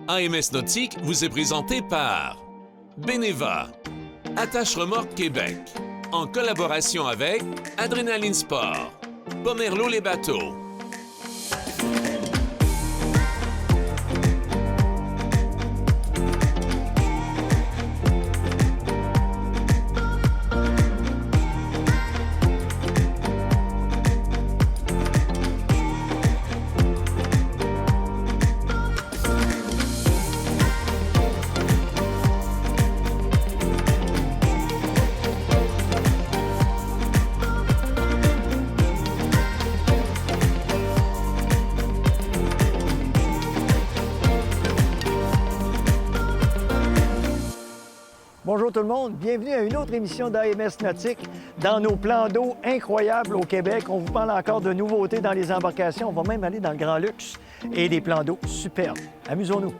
AMS Nautique vous est présenté par Beneva, Attache Remorque Québec, en collaboration avec Adrénaline Sport, Pomerleau les bateaux. Bonjour tout le monde, bienvenue à une autre émission d'AMS Nautique. Dans nos plans d'eau incroyables au Québec, on vous parle encore de nouveautés dans les embarcations. On va même aller dans le grand luxe et des plans d'eau superbes. Amusons-nous.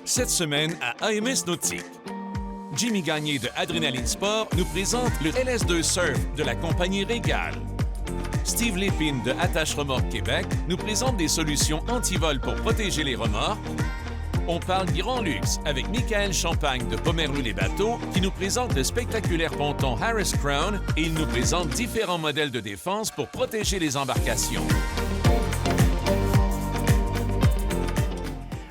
Cette semaine à AMS Nautique, Jimmy Gagné de Adrénaline Sport nous présente le LS2 Surf de la compagnie Régal. Steve Lépine de Attache Remorque Québec nous présente des solutions anti-vol pour protéger les remorques. On parle grand luxe avec Michael Champagne de Pomerleau les bateaux qui nous présente le spectaculaire ponton Harris Crown et il nous présente différents modèles de défense pour protéger les embarcations.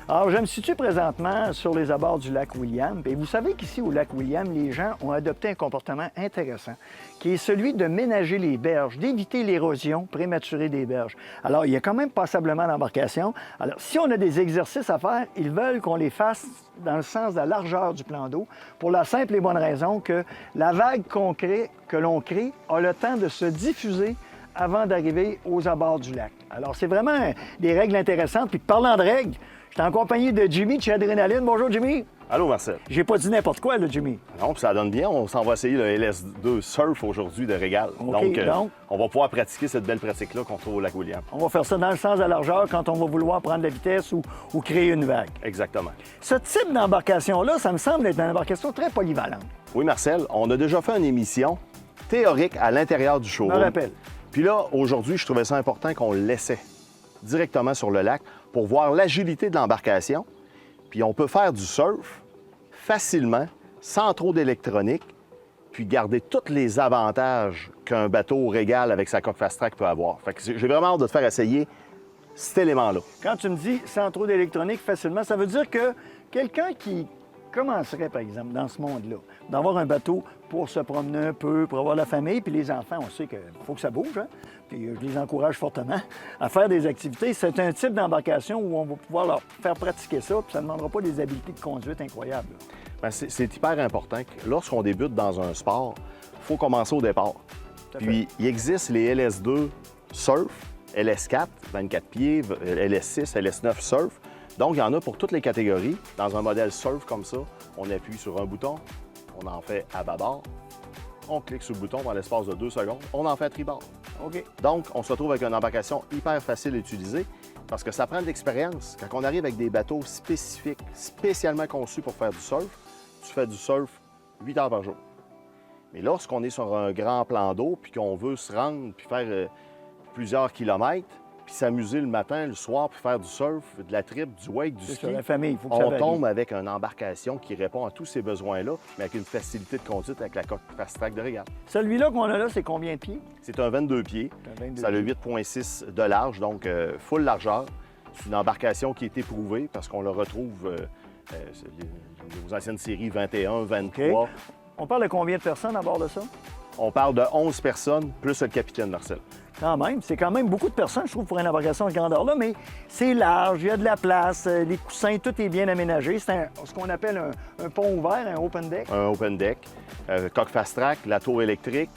Alors, je me situe présentement sur les abords du lac William. Et vous savez qu'ici, au lac William, les gens ont adopté un comportement intéressant, qui est celui de ménager les berges, d'éviter l'érosion prématurée des berges. Alors, il y a quand même passablement d'embarcations. Alors, si on a des exercices à faire, ils veulent qu'on les fasse dans le sens de la largeur du plan d'eau, pour la simple et bonne raison que la vague que l'on crée a le temps de se diffuser avant d'arriver aux abords du lac. Alors, c'est vraiment des règles intéressantes. Puis, parlant de règles, je suis en compagnie de Jimmy de chez Adrénaline. Bonjour, Jimmy. Allô, Marcel. J'ai pas dit n'importe quoi, là, Jimmy. Non, puis ça donne bien. On s'en va essayer le LS2 Surf aujourd'hui de Régal. OK, donc, on va pouvoir pratiquer cette belle pratique-là qu'on trouve au lac William. on va faire ça dans le sens de la largeur quand on va vouloir prendre la vitesse ou créer une vague. Exactement. Ce type d'embarcation-là, ça me semble être une embarcation très polyvalente. Oui, Marcel, on a déjà fait une émission théorique à l'intérieur du Je showroom. me rappelle. Puis là, aujourd'hui, je trouvais ça important qu'on le laissait directement sur le lac pour voir l'agilité de l'embarcation. Puis on peut faire du surf facilement, sans trop d'électronique, puis garder tous les avantages qu'un bateau Régal avec sa coque fast-track peut avoir. Fait que j'ai vraiment hâte de te faire essayer cet élément-là. Quand tu me dis sans trop d'électronique facilement, ça veut dire que quelqu'un qui commencerait, par exemple, dans ce monde-là, d'avoir un bateau pour se promener un peu, pour avoir la famille, puis les enfants, on sait qu'il faut que ça bouge, hein? Puis je les encourage fortement à faire des activités. C'est un type d'embarcation où on va pouvoir leur faire pratiquer ça, puis ça ne demandera pas des habiletés de conduite incroyables. Bien, c'est hyper important que lorsqu'on débute dans un sport, il faut commencer au départ. Puis il existe les LS2 Surf, LS4, 24 pieds, LS6, LS9 Surf. Donc, il y en a pour toutes les catégories. Dans un modèle surf comme ça, on appuie sur un bouton, on en fait à bâbord, on clique sur le bouton dans l'espace de 2 secondes, on en fait à tribord. OK. Donc, on se retrouve avec une embarcation hyper facile à utiliser parce que ça prend de l'expérience. Quand on arrive avec des bateaux spécifiques, spécialement conçus pour faire du surf, tu fais du surf 8 heures par jour. Mais lorsqu'on est sur un grand plan d'eau puis qu'on veut se rendre puis faire plusieurs kilomètres, puis s'amuser le matin, le soir, puis faire du surf, de la trip, du wake, du C'est ski, sur la famille, il faut que ça on varie. tombe avec une embarcation qui répond à tous ces besoins-là, mais avec une facilité de conduite avec la coque fast-track de Régal. Celui-là qu'on a là, c'est combien de pieds? C'est un 22 pieds, Un 22 ça a le pieds. 8,6 de large, donc full largeur. C'est une embarcation qui est éprouvée parce qu'on le retrouve aux anciennes séries 21, 23. OK. On parle de combien de personnes à bord de ça? On parle de 11 personnes, plus le capitaine Marcel. Quand même, c'est quand même beaucoup de personnes, je trouve, pour une embarcation de cette grandeur-là, mais c'est large, il y a de la place, les coussins, tout est bien aménagé. C'est ce qu'on appelle un pont ouvert, un open deck. Un open deck, coque fast-track, la tour électrique,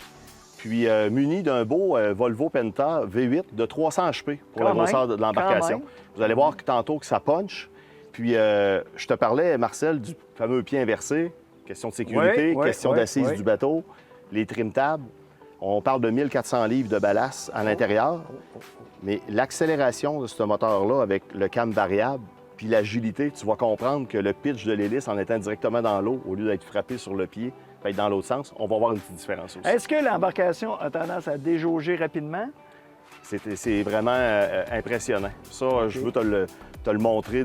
puis muni d'un beau Volvo Penta V8 de 300 HP pour la Quand grosseur même, de l'embarcation. quand même. Vous allez voir que tantôt que ça punch. Puis je te parlais, Marcel, du fameux pied inversé, question de sécurité, Oui, question oui, d'assise oui. du bateau, les trim tables. On parle de 1400 livres de ballast à l'intérieur, mais l'accélération de ce moteur-là avec le cam variable, puis l'agilité, tu vas comprendre que le pitch de l'hélice, en étant directement dans l'eau, au lieu d'être frappé sur le pied, va être dans l'autre sens, on va voir une petite différence aussi. Est-ce que l'embarcation a tendance à déjauger rapidement? C'est vraiment impressionnant. Ça, je veux te le montrer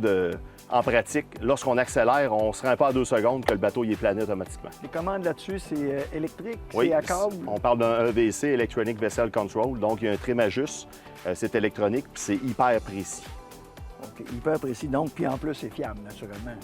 en pratique. Lorsqu'on accélère, on ne se rend pas à 2 secondes que le bateau il est plané automatiquement. Les commandes là-dessus, c'est électrique, Oui, c'est à câble? on parle d'un EVC, Electronic Vessel Control. Donc, il y a un trémagus, c'est électronique, puis c'est hyper précis. OK, hyper précis. Donc, puis en plus, c'est fiable, naturellement.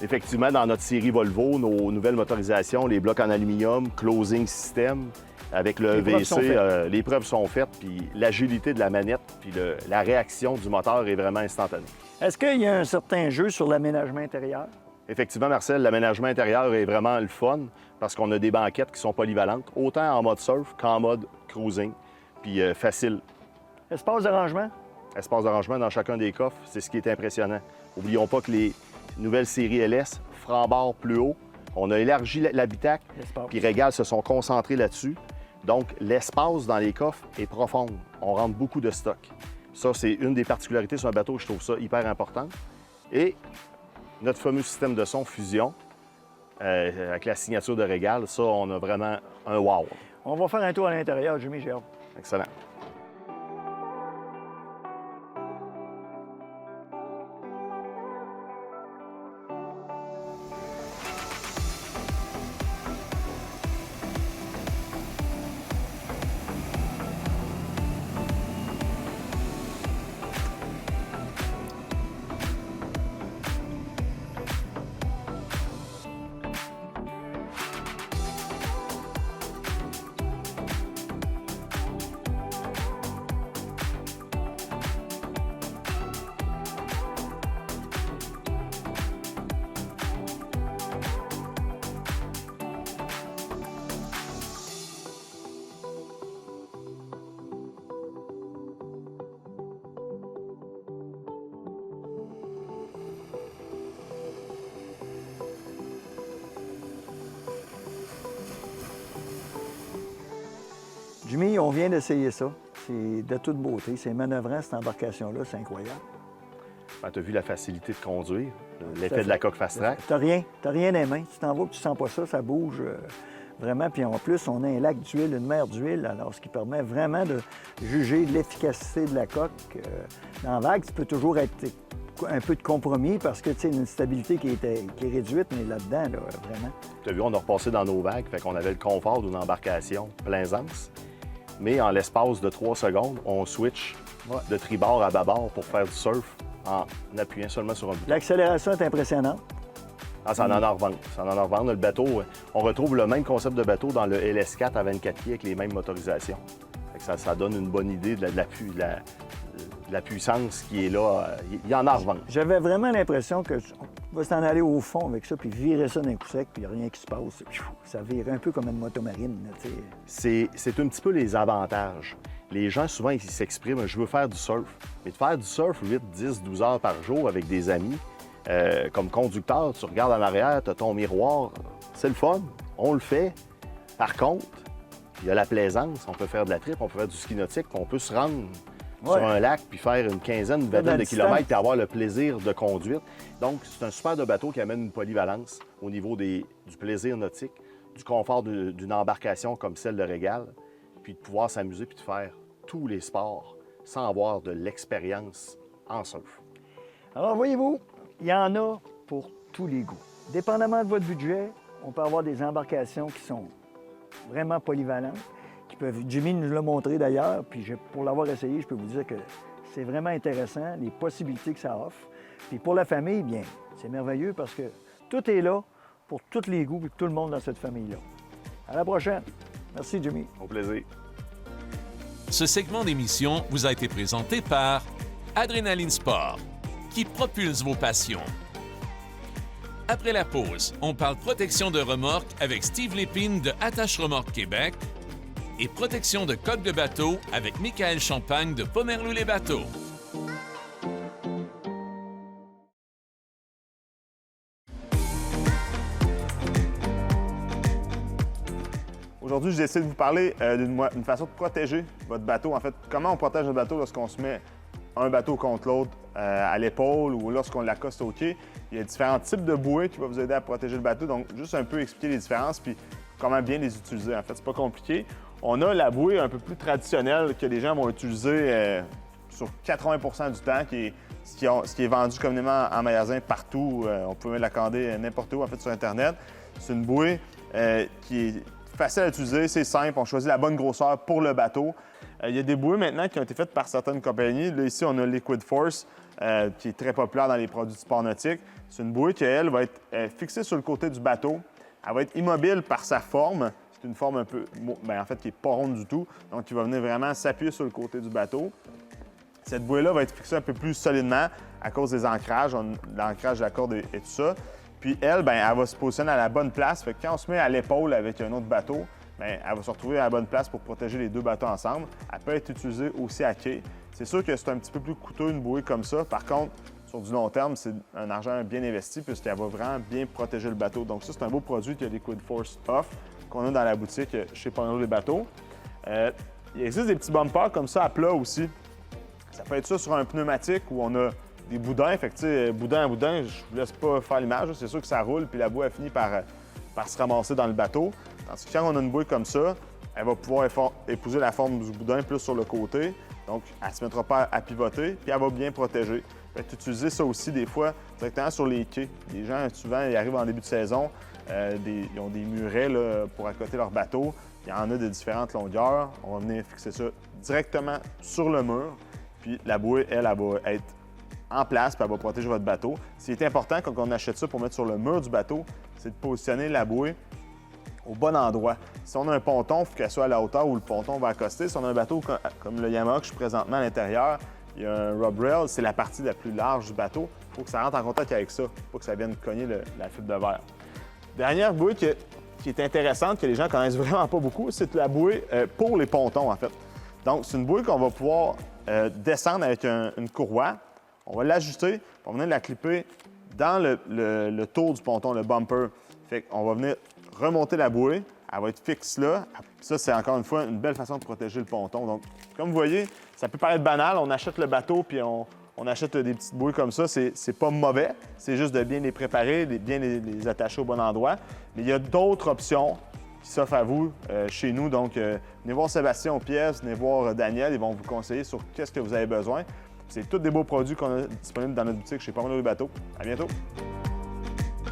Effectivement, dans notre série Volvo, nos nouvelles motorisations, les blocs en aluminium, closing system, avec le EVC, les preuves sont faites, puis l'agilité de la manette, puis la réaction du moteur est vraiment instantanée. Est-ce qu'il y a un certain jeu sur l'aménagement intérieur? Effectivement, Marcel, l'aménagement intérieur est vraiment le fun parce qu'on a des banquettes qui sont polyvalentes, autant en mode surf qu'en mode cruising, puis facile. Espace de rangement? Espace de rangement dans chacun des coffres, c'est ce qui est impressionnant. N'oublions pas que les nouvelles séries LS, franc-bord plus haut, on a élargi l'habitacle, puis Régal se sont concentrés là-dessus. Donc, l'espace dans les coffres est profond. On rentre beaucoup de stock. Ça, c'est une des particularités sur un bateau, je trouve ça hyper important. Et notre fameux système de son fusion, avec la signature de Régal, ça, on a vraiment un wow. On va faire un tour à l'intérieur, Jimmy, j'ai hâte. Excellent. Jimmy, on vient d'essayer ça. C'est de toute beauté. C'est manœuvrant, cette embarcation-là. C'est incroyable. Tu as vu la facilité de conduire, l'effet de la coque fast-track. T'as rien dans les mains. Tu t'en vas et tu sens pas ça, ça bouge vraiment. Puis en plus, on a un lac d'huile, une mer d'huile, alors ce qui permet vraiment de juger l'efficacité de la coque. Dans la vague, tu peux toujours être un peu de compromis parce que tu sais, une stabilité qui est réduite, mais là-dedans, là, vraiment. Tu as vu, on a repassé dans nos vagues, fait qu'on avait le confort d'une embarcation plaisance. Mais en l'espace de 3 secondes, on switch de tribord à bâbord pour faire du surf en appuyant seulement sur un bouton. L'accélération est impressionnante. Ah, ça en a revendre. Ça en a revendre. Le bateau, on retrouve le même concept de bateau dans le LS4 à 24 pieds avec les mêmes motorisations. Fait que ça donne une bonne idée de la puissance qui est là. Il y en a à revendre. J'avais vraiment l'impression que on va s'en aller au fond avec ça, puis virer ça d'un coup sec, puis il n'y a rien qui se passe. Ça vire un peu comme une motomarine. C'est un petit peu les avantages. Les gens, souvent, ils s'expriment « je veux faire du surf ». Mais de faire du surf 8, 10, 12 heures par jour avec des amis, comme conducteur, tu regardes en arrière, tu as ton miroir, c'est le fun, on le fait. Par contre, il y a la plaisance, on peut faire de la trip, on peut faire du ski nautique, on peut se rendre sur un lac puis faire une quinzaine, une vingtaine de kilomètres puis avoir le plaisir de conduite. Donc, c'est un super de bateau qui amène une polyvalence au niveau du plaisir nautique, du confort d'une embarcation comme celle de Régal, puis de pouvoir s'amuser puis de faire tous les sports sans avoir de l'expérience en surf. Alors, voyez-vous, il y en a pour tous les goûts. Dépendamment de votre budget, on peut avoir des embarcations qui sont vraiment polyvalentes. Jimmy nous l'a montré d'ailleurs, puis pour l'avoir essayé, je peux vous dire que c'est vraiment intéressant, les possibilités que ça offre. Puis pour la famille, bien, c'est merveilleux parce que tout est là pour tous les goûts et tout le monde dans cette famille-là. À la prochaine. Merci, Jimmy. Au plaisir. Ce segment d'émission vous a été présenté par Adrénaline Sport, qui propulse vos passions. Après la pause, on parle protection de remorque avec Steve Lépine de Attache Remorque Québec et protection de coque de bateau avec Michael Champagne de Pomerleau les bateaux. Aujourd'hui, je décide de vous parler d'une façon de protéger votre bateau. En fait, comment on protège notre bateau lorsqu'on se met un bateau contre l'autre à l'épaule ou lorsqu'on l'accoste au quai. Il y a différents types de bouées qui vont vous aider à protéger le bateau. Donc, juste un peu expliquer les différences puis comment bien les utiliser. En fait, c'est pas compliqué. On a la bouée un peu plus traditionnelle que les gens vont utiliser sur 80 du temps, ce qui est vendu communément en magasin partout. On peut même la commander n'importe où, en fait, sur Internet. C'est une bouée qui est facile à utiliser, c'est simple. On choisit la bonne grosseur pour le bateau. Il y a des bouées maintenant qui ont été faites par certaines compagnies. Là, ici, on a Liquid Force, qui est très populaire dans les produits de sport nautique. C'est une bouée qui, elle, va être fixée sur le côté du bateau. Elle va être immobile par sa forme. C'est une forme un peu, en fait, qui n'est pas ronde du tout. Donc, qui va venir vraiment s'appuyer sur le côté du bateau. Cette bouée-là va être fixée un peu plus solidement à cause des ancrages, l'ancrage de la corde et tout ça. Puis elle, elle va se positionner à la bonne place. Fait que quand on se met à l'épaule avec un autre bateau, elle va se retrouver à la bonne place pour protéger les deux bateaux ensemble. Elle peut être utilisée aussi à quai. C'est sûr que c'est un petit peu plus coûteux une bouée comme ça. Par contre, sur du long terme, c'est un argent bien investi puisqu'elle va vraiment bien protéger le bateau. Donc ça, c'est un beau produit que Liquid Force offre, qu'on a dans la boutique chez Ponro les bateaux. Il existe des petits bumpers comme ça à plat aussi. Ça peut être ça sur un pneumatique où on a des boudins. Fait que, tu sais, boudin à boudin, je vous laisse pas faire l'image. C'est sûr que ça roule, puis la bouée a fini par se ramasser dans le bateau. Tandis que quand on a une bouée comme ça, elle va pouvoir épouser la forme du boudin plus sur le côté. Donc, elle ne se mettra pas à pivoter, puis elle va bien protéger. Fait que utiliser ça aussi, des fois, directement sur les quais. Les gens, souvent, ils arrivent en début de saison, ils ont des murets là, pour accoter leur bateau. Il y en a de différentes longueurs. On va venir fixer ça directement sur le mur. Puis la bouée, elle va être en place, puis elle va protéger votre bateau. Ce qui est important quand on achète ça pour mettre sur le mur du bateau, c'est de positionner la bouée au bon endroit. Si on a un ponton, il faut qu'elle soit à la hauteur où le ponton va accoster. Si on a un bateau comme le Yamaha que je suis présentement à l'intérieur, il y a un rub rail, c'est la partie la plus large du bateau. Il faut que ça rentre en contact avec ça, pour que ça vienne cogner la fibre de verre. Dernière bouée qui est intéressante, que les gens connaissent vraiment pas beaucoup, c'est la bouée pour les pontons, en fait. Donc, c'est une bouée qu'on va pouvoir descendre avec une courroie. On va l'ajuster, on va venir la clipper dans le tour du ponton, le bumper. Fait qu'on va venir remonter la bouée, elle va être fixe là. Ça, c'est encore une fois une belle façon de protéger le ponton. Donc, comme vous voyez, ça peut paraître banal, on achète le bateau puis on achète des petites bouées comme ça, c'est pas mauvais. C'est juste de bien les préparer, de bien les attacher au bon endroit. Mais il y a d'autres options qui s'offrent à vous chez nous. Donc, venez voir Sébastien aux pièces, venez voir Daniel, ils vont vous conseiller sur qu'est-ce que vous avez besoin. C'est tous des beaux produits qu'on a disponibles dans notre boutique chez Ponro les bateaux. À bientôt!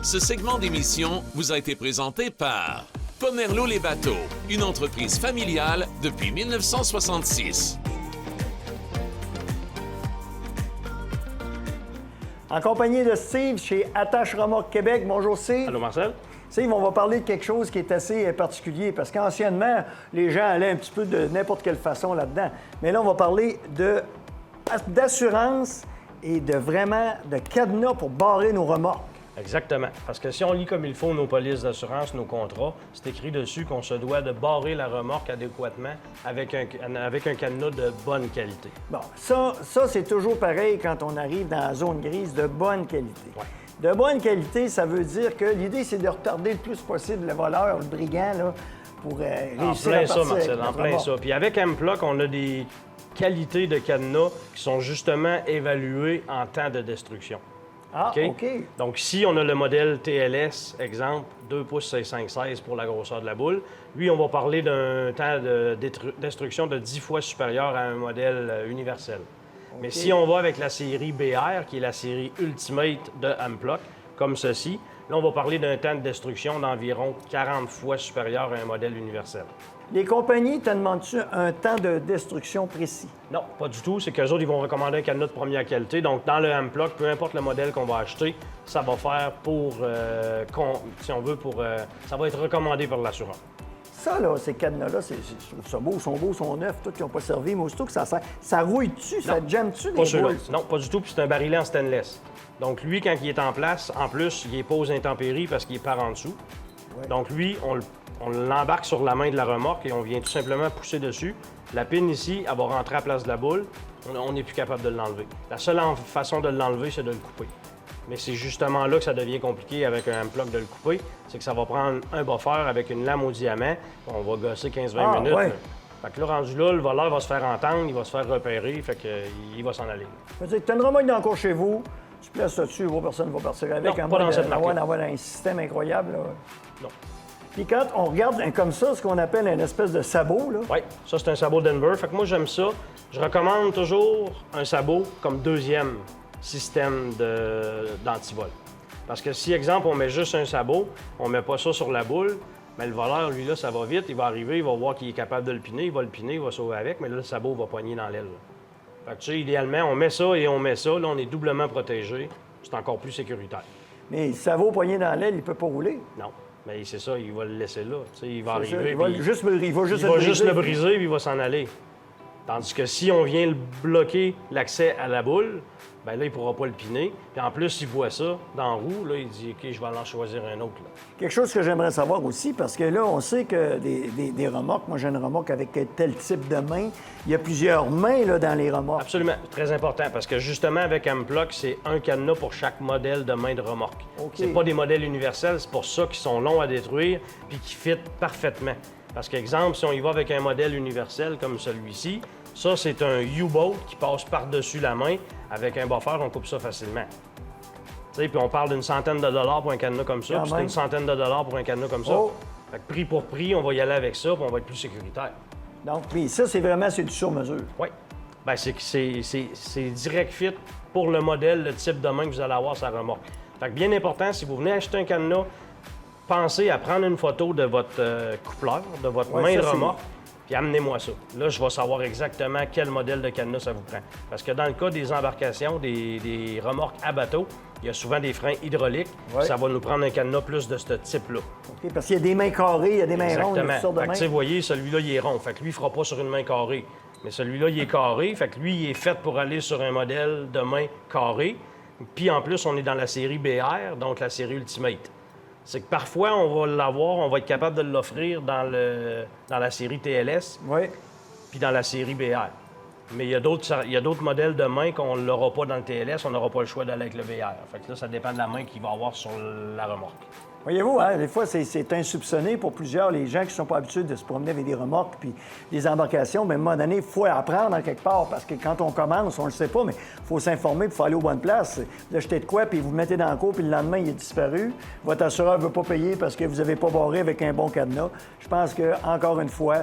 Ce segment d'émission vous a été présenté par Pomerleau les bateaux, une entreprise familiale depuis 1966. En compagnie de Steve chez Attache Remorque Québec. Bonjour Steve. Allô Marcel. Steve, on va parler de quelque chose qui est assez particulier parce qu'anciennement, les gens allaient un petit peu de n'importe quelle façon là-dedans. Mais là, on va parler d'assurance et de cadenas pour barrer nos remorques. Exactement. Parce que si on lit comme il faut nos polices d'assurance, nos contrats, c'est écrit dessus qu'on se doit de barrer la remorque adéquatement avec un cadenas de bonne qualité. Bon, ça c'est toujours pareil quand on arrive dans la zone grise, de bonne qualité. Ouais. De bonne qualité, ça veut dire que l'idée, c'est de retarder le plus possible le voleur, le brigand, là, pour réussir à partir ça, Marcel, avec en plein remorque. ça. Puis avec M-Ploc, on a des qualités de cadenas qui sont justement évaluées en temps de destruction. Ah, OK? OK. Donc, si on a le modèle TLS, exemple, 2 pouces 6,516 pour la grosseur de la boule, lui, on va parler d'un temps de destruction de 10 fois supérieur à un modèle universel. Mais si on va avec la série BR, qui est la série Ultimate de M-Ploc, comme ceci, là, on va parler d'un temps de destruction d'environ 40 fois supérieur à un modèle universel. Les compagnies te demandent-tu un temps de destruction précis? Non, pas du tout. C'est qu'eux autres, ils vont recommander un cadenas de première qualité. Donc, dans le M-Ploc, peu importe le modèle qu'on va acheter, ça va faire ça va être recommandé par l'assureur. Ça, là, ces cadenas-là, je trouve ça beau, ils sont neufs, tous qui n'ont pas servi, mais aussitôt que ça sert, ça rouille-tu, ça jamme-tu Pas les ceux-là. boules? Non, pas du tout. Puis c'est un barillet en stainless. Donc, lui, quand il est en place, en plus, il n'est pas aux intempéries parce qu'il est par en dessous. Ouais. Donc, lui, on l'embarque sur la main de la remorque et on vient tout simplement pousser dessus. La pine ici, elle va rentrer à la place de la boule. On n'est plus capable de l'enlever. La seule façon de l'enlever, c'est de le couper. Mais c'est justement là que ça devient compliqué avec un M-Ploc de le couper. C'est que ça va prendre un buffer avec une lame au diamant. On va gosser 15-20 minutes. Ouais. Fait que là, rendu là, le voleur va se faire entendre, il va se faire repérer, fait qu'il va s'en aller. Ça veut dire que tu as une remorque dans le cours chez vous, tu places ça dessus, personne ne va partir avec. Non, pas dans cette marque-là. D'avoir un système incroyable. Là. Non. Puis quand on regarde comme ça, ce qu'on appelle une espèce de sabot, là, Oui, ça, c'est un sabot Denver. Fait que moi, j'aime ça. Je recommande toujours un sabot comme deuxième système d'antivol. Parce que si, exemple, on met juste un sabot, on met pas ça sur la boule, bien, le voleur, lui, là, ça va vite. Il va arriver, il va voir qu'il est capable de le piner, il va sauver avec, mais là, le sabot va poigner dans l'aile. Fait que, tu sais, idéalement, on met ça et on met ça. Là, on est doublement protégé. C'est encore plus sécuritaire. mais le sabot poigné dans l'aile, il peut pas rouler. Non. Mais c'est ça, il va le laisser là. Tu sais, il va C'est ça, arriver. il va puis juste le briser, puis il va s'en aller. Tandis que si on vient le bloquer l'accès à la boule, bien là, il ne pourra pas le piner. Puis en plus, il voit ça dans la roue, là, il dit OK, je vais aller en choisir un autre. Là. Quelque chose que j'aimerais savoir aussi, parce que là, on sait que des remorques, moi j'ai une remorque avec tel type de main, il y a plusieurs mains là, dans les remorques. Absolument, très important, parce que justement, avec Amploc, c'est un cadenas pour chaque modèle de main de remorque. OK. C'est pas des modèles universels, c'est pour ça qu'ils sont longs à détruire puis qui fit parfaitement. Parce qu'exemple, si on y va avec un modèle universel comme celui-ci, ça, c'est un U-boat qui passe par-dessus la main. Avec un buffer, on coupe ça facilement. Tu sais, puis on parle d'une centaine de dollars pour un cadenas comme ça, Quand puis c'est même. une centaine de dollars pour un cadenas comme ça. Oh. Fait que prix pour prix, on va y aller avec ça, puis on va être plus sécuritaire. Donc, puis ça, c'est vraiment du sur-mesure. Oui. Bien, c'est direct fit pour le modèle, le type de main que vous allez avoir sur la remorque. Fait que bien important, si vous venez acheter un cadenas, pensez à prendre une photo de votre coupleur, de votre Ouais, main de ça, c'est- remorque, puis amenez-moi ça. Là, je vais savoir exactement quel modèle de cadenas ça vous prend. Parce que dans le cas des embarcations, des remorques à bateau, il y a souvent des freins hydrauliques. Ouais. Ça va nous prendre un cadenas plus de ce type-là. OK? Parce qu'il y a des mains carrées, il y a des mains rondes, il y a toutes sortes de Fait que, tu sais, mains. vous voyez, celui-là, il est rond. Fait que lui, il fera pas sur une main carrée. Mais celui-là, il est carré. Fait que lui, il est fait pour aller sur un modèle de main carrée. Puis en plus, on est dans la série BR, donc la série Ultimate. C'est que parfois, on va l'avoir, on va être capable de l'offrir dans la série TLS Oui. puis dans la série BR. Mais il y a d'autres modèles de main qu'on ne l'aura pas dans le TLS, on n'aura pas le choix d'aller avec le BR. Fait que là, ça dépend de la main qu'il va avoir sur la remorque. Voyez-vous, hein, des fois, c'est insoupçonné pour plusieurs, les gens qui ne sont pas habitués de se promener avec des remorques puis des embarcations. Mais à un moment donné, il faut apprendre en quelque part parce que quand on commence, on ne le sait pas, mais il faut s'informer il faut aller aux bonnes places. Vous achetez de quoi, puis vous le mettez dans le cours, puis le lendemain, il est disparu. Votre assureur ne veut pas payer parce que vous n'avez pas barré avec un bon cadenas. Je pense que encore une fois,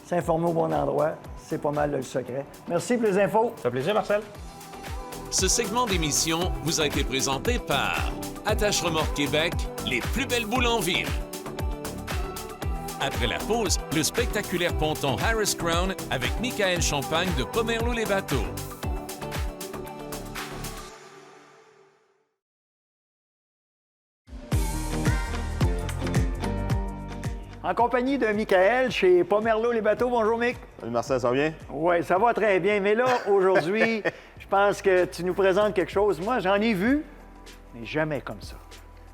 s'informer au bon endroit, c'est pas mal le secret. Merci pour les infos. Ça fait plaisir, Marcel? Ce segment d'émission vous a été présenté par Attache Remorque Québec, les plus belles boules en ville. Après la pause, le spectaculaire ponton Harris Crown avec Michael Champagne de Pomerleau-les-Bateaux. En compagnie de Michael chez Pomerleau-les-Bateaux. Bonjour, Mick. Salut Marcel, ça va bien? Oui, ça va très bien. Mais là, aujourd'hui, je pense que tu nous présentes quelque chose. Moi, j'en ai vu, mais jamais comme ça.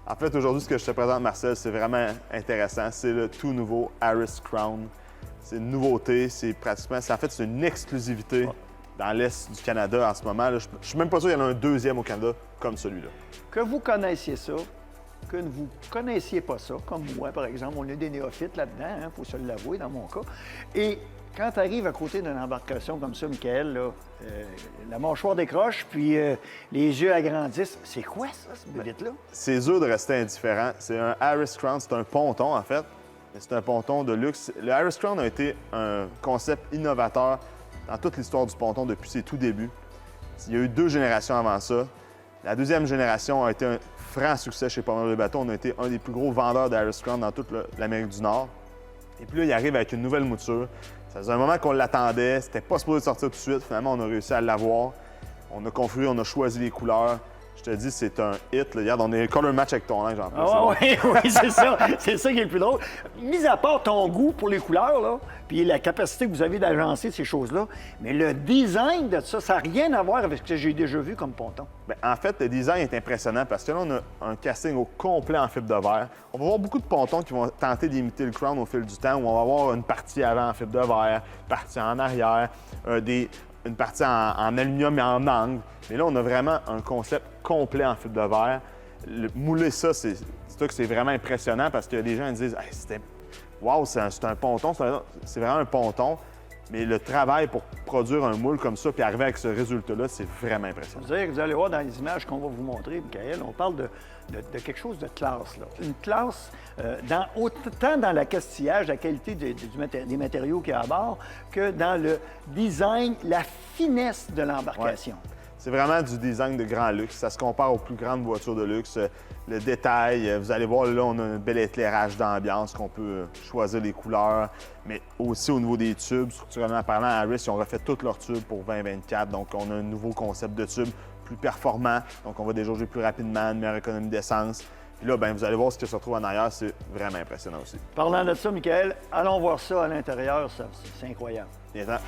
En fait, aujourd'hui, ce que je te présente, Marcel, c'est vraiment intéressant. C'est le tout nouveau Harris Crown. C'est une nouveauté, c'est une exclusivité dans l'Est du Canada en ce moment. Là, je suis même pas sûr qu'il y en a un deuxième au Canada comme celui-là. Que vous connaissiez ça, que ne vous connaissiez pas ça, comme moi, par exemple, on est des néophytes là-dedans, il faut se l'avouer dans mon cas. Et quand tu arrives à côté d'une embarcation comme ça, Michael, là, la mâchoire décroche, puis les yeux agrandissent. C'est quoi ça, ce bébite-là? C'est dur de rester indifférent. C'est un Harris Crown, c'est un ponton en fait, mais c'est un ponton de luxe. Le Harris Crown a été un concept innovateur dans toute l'histoire du ponton depuis ses tout débuts. Il y a eu 2 générations avant ça. La deuxième génération a été un franc succès chez Pomerleau-les-Bateaux. On a été un des plus gros vendeurs d'Harris Crown dans toute l'Amérique du Nord. Et puis là, il arrive avec une nouvelle mouture. Ça faisait un moment qu'on l'attendait. C'était pas supposé sortir tout de suite. Finalement, on a réussi à l'avoir. On a configuré, on a choisi les couleurs. Je te dis, c'est un hit. Là. Regarde, on est color match avec ton linge en plus. Ah oui, c'est ça. C'est ça qui est le plus drôle. Mis à part ton goût pour les couleurs, là, puis la capacité que vous avez d'agencer ces choses-là, mais le design de ça, ça n'a rien à voir avec ce que j'ai déjà vu comme ponton. Bien, en fait, le design est impressionnant parce que là, on a un casting au complet en fibre de verre. On va voir beaucoup de pontons qui vont tenter d'imiter le Crown au fil du temps, où on va avoir une partie avant en fibre de verre, une partie en arrière, une partie en aluminium et en angle. Mais là, on a vraiment un concept complet en fibre de verre. Mouler ça, c'est vraiment impressionnant parce que les gens disent hey, wow, c'est un ponton, c'est vraiment un ponton. Mais le travail pour produire un moule comme ça puis arriver avec ce résultat-là, c'est vraiment impressionnant. Vous allez voir dans les images qu'on va vous montrer, Michael, on parle de quelque chose de classe. Là. Une classe, autant dans l'accastillage, la qualité des matériaux qu'il y a à bord, que dans le design, la finesse de l'embarcation. Ouais. C'est vraiment du design de grand luxe. Ça se compare aux plus grandes voitures de luxe. Le détail, vous allez voir, là, on a un bel éclairage d'ambiance qu'on peut choisir les couleurs. Mais aussi au niveau des tubes, structurellement parlant, Harris, ils ont refait tous leurs tubes pour 2024. Donc, on a un nouveau concept de tube plus performant. Donc, on va déjauger plus rapidement, une meilleure économie d'essence. Puis là, bien, vous allez voir ce qui se retrouve en arrière. C'est vraiment impressionnant aussi. Parlant de ça, Michael, allons voir ça à l'intérieur. C'est incroyable. Viens-t'en.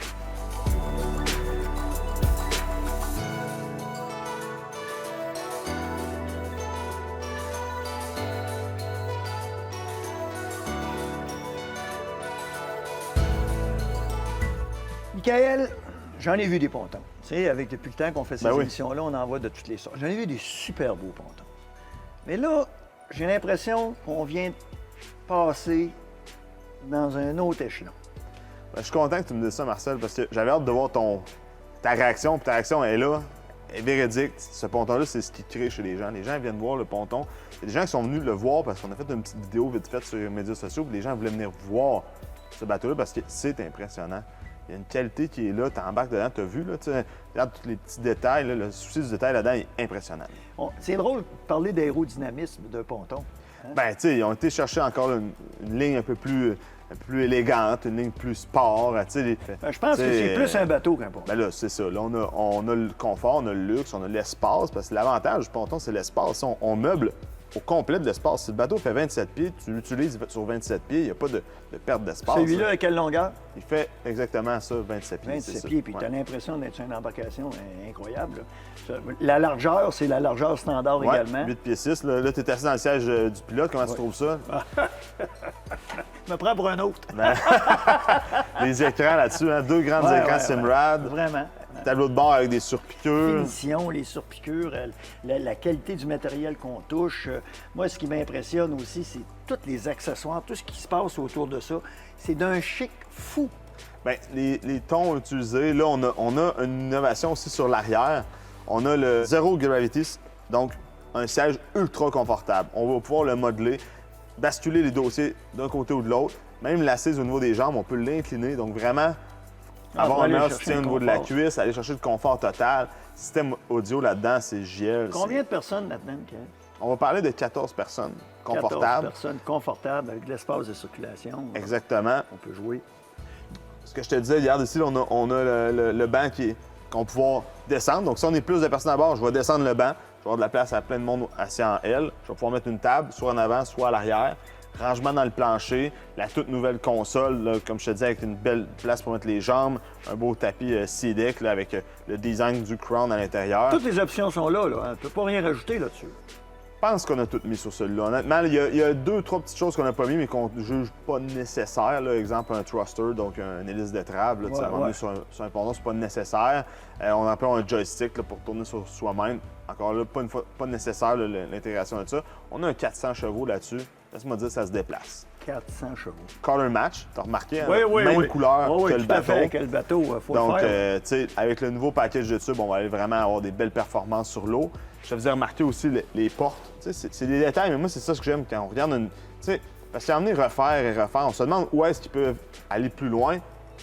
Michael, j'en ai vu des pontons. Tu sais, depuis le temps qu'on fait ces Ben oui. émissions-là, on en voit de toutes les sortes. J'en ai vu des super beaux pontons. Mais là, j'ai l'impression qu'on vient de passer dans un autre échelon. Ben, je suis content que tu me dises ça, Marcel, parce que j'avais hâte de voir ta réaction. Puis ta réaction est là, est véridique. Ce ponton-là, c'est ce qui crée chez les gens. Les gens viennent voir le ponton. Il y a des gens qui sont venus le voir parce qu'on a fait une petite vidéo vite faite sur les médias sociaux. Puis les gens voulaient venir voir ce bateau-là parce que c'est impressionnant. Il y a une qualité qui est là, tu embarques dedans, tu as vu, là, regarde tous les petits détails, là, le souci du détail là-dedans est impressionnant. C'est drôle de parler d'aérodynamisme d'un ponton. Ben, tu sais, ils ont été chercher encore une ligne un peu plus élégante, une ligne plus sport, tu sais. Ben, je pense que c'est plus un bateau qu'un ponton. Ben là, c'est ça. Là, on a le confort, on a le luxe, on a l'espace, parce que l'avantage du ponton, c'est l'espace. On meuble au complet de l'espace. Si le bateau fait 27 pieds, tu l'utilises sur 27 pieds, il n'y a pas de perte d'espace. Celui-là, à quelle longueur? Il fait exactement ça, 27 pieds. 27 c'est pieds, ça. puis Ouais. tu as l'impression d'être sur une embarcation incroyable. Là. La largeur, c'est la largeur standard Ouais, également. 8 pieds 6. Là, tu es assis dans le siège du pilote. Comment tu trouves ça? Je me prends pour un autre. Les écrans là-dessus, hein? 2 grands Ouais, écrans ouais, Simrad. Vraiment. Tableau de bord avec des surpiqûres. Finition, les surpiqûres, la qualité du matériel qu'on touche. Moi, ce qui m'impressionne aussi, c'est tous les accessoires, tout ce qui se passe autour de ça. C'est d'un chic fou. Bien, les tons utilisés, là, on a une innovation aussi sur l'arrière. On a le Zero Gravity, donc un siège ultra confortable. On va pouvoir le modeler, basculer les dossiers d'un côté ou de l'autre. Même l'assise au niveau des jambes, on peut l'incliner. Donc vraiment, avoir un meilleur soutien au niveau de la cuisse, aller chercher le confort total. Système audio là-dedans, c'est GL. Combien de personnes là-dedans, Michael? On va parler de 14 personnes 14 confortables. personnes confortables avec de l'espace de circulation. Exactement. On peut jouer. Ce que je te disais, regarde ici, là, on a le banc qu'on va pouvoir descendre. Donc, si on est plus de personnes à bord, je vais descendre le banc. Je vais avoir de la place à plein de monde assis en L. Je vais pouvoir mettre une table, soit en avant, soit à l'arrière. Rangement dans le plancher, la toute nouvelle console, là, comme je te disais, avec une belle place pour mettre les jambes, un beau tapis C-Deck là, avec le design du Crown à l'intérieur. Toutes les options sont là. Hein. Tu ne peux pas rien rajouter là-dessus. Je pense qu'on a tout mis sur celui-là. Honnêtement, il y a 2-3 petites choses qu'on n'a pas mis, mais qu'on ne juge pas nécessaires. Là. Exemple, un thruster, donc une hélice d'étrave. Ouais, À emmener sur un ponton, c'est pas nécessaire. On en prend un joystick là, pour tourner sur soi-même. Encore là, pas nécessaire l'intégration de ça. On a un 400 chevaux là-dessus. Laisse-moi dire, ça se déplace. 400 chevaux. Color match, t'as remarqué, hein? Oui, Même oui. couleur Oui, que tout le à bateau. fait, que le bateau, faut Donc, le faire. tu sais, avec le nouveau package de tubes, on va aller vraiment avoir des belles performances sur l'eau. Je te faisais remarquer aussi les portes. Tu sais, c'est des détails, mais moi, c'est ça que j'aime quand on regarde une. Tu sais, parce qu'à amener refaire et refaire, on se demande où est-ce qu'ils peuvent aller plus loin.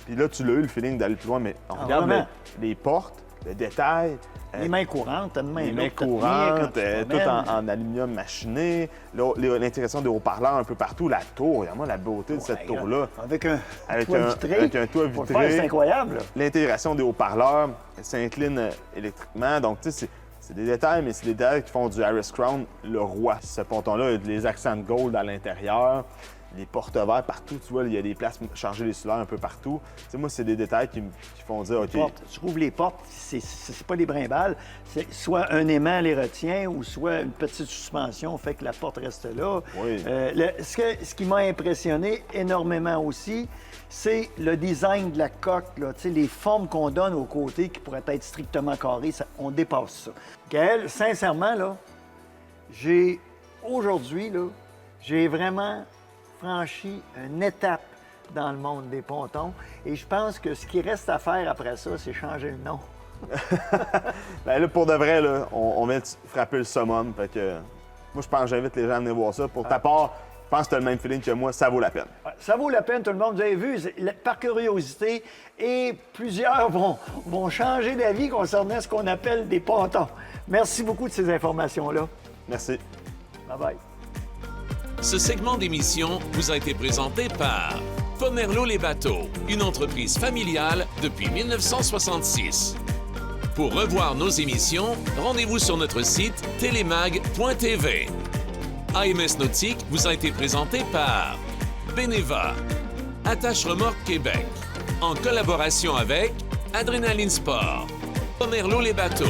Puis là, tu l'as eu le feeling d'aller plus loin, mais on regarde vraiment? les portes, le détail. Les mains courantes, t'as une main Les mains lourde, t'as de tenir courantes, quand tu te tout promènes. en aluminium machiné, l'intégration des haut-parleurs un peu partout, la tour, regarde-moi la beauté de cette Ouais, tour-là. Avec un Avec toit un- vitré. avec un toit Pour le vitré. faire, c'est incroyable. Là. L'intégration des haut-parleurs, elle s'incline électriquement, donc tu sais, c'est des détails, mais c'est des détails qui font du Harris Crown le roi. Ce ponton-là, il y a les accents de gold à l'intérieur, les porte-verres partout, tu vois, il y a des places pour charger les soulaires un peu partout. Tu sais, moi, c'est des détails qui font dire, OK, Tu rouvres les portes, c'est pas des brimbales. C'est soit un aimant les retient ou soit une petite suspension fait que la porte reste là. Oui. Ce qui m'a impressionné énormément aussi, c'est le design de la coque, là. Tu sais, les formes qu'on donne aux côtés qui pourraient être strictement carrées, on dépasse ça. Gaël, sincèrement, là, aujourd'hui, là, j'ai vraiment franchi une étape dans le monde des pontons. Et je pense que ce qui reste à faire après ça, c'est changer le nom. Ben là, pour de vrai, là, on vient de frapper le summum. Fait que, moi, je pense que j'invite les gens à venir voir ça. Pour ta part, je pense que tu as le même feeling que moi, ça vaut la peine. Ouais, ça vaut la peine, tout le monde. Vous avez vu, par curiosité, et plusieurs vont changer d'avis concernant ce qu'on appelle des pontons. Merci beaucoup de ces informations-là. Merci. Bye-bye. Ce segment d'émission vous a été présenté par Pomerleau les bateaux, une entreprise familiale depuis 1966. Pour revoir nos émissions, rendez-vous sur notre site telemag.tv. AMS Nautique vous a été présenté par Beneva, Attache Remorque Québec, en collaboration avec Adrénaline Sport, Pomerleau les bateaux.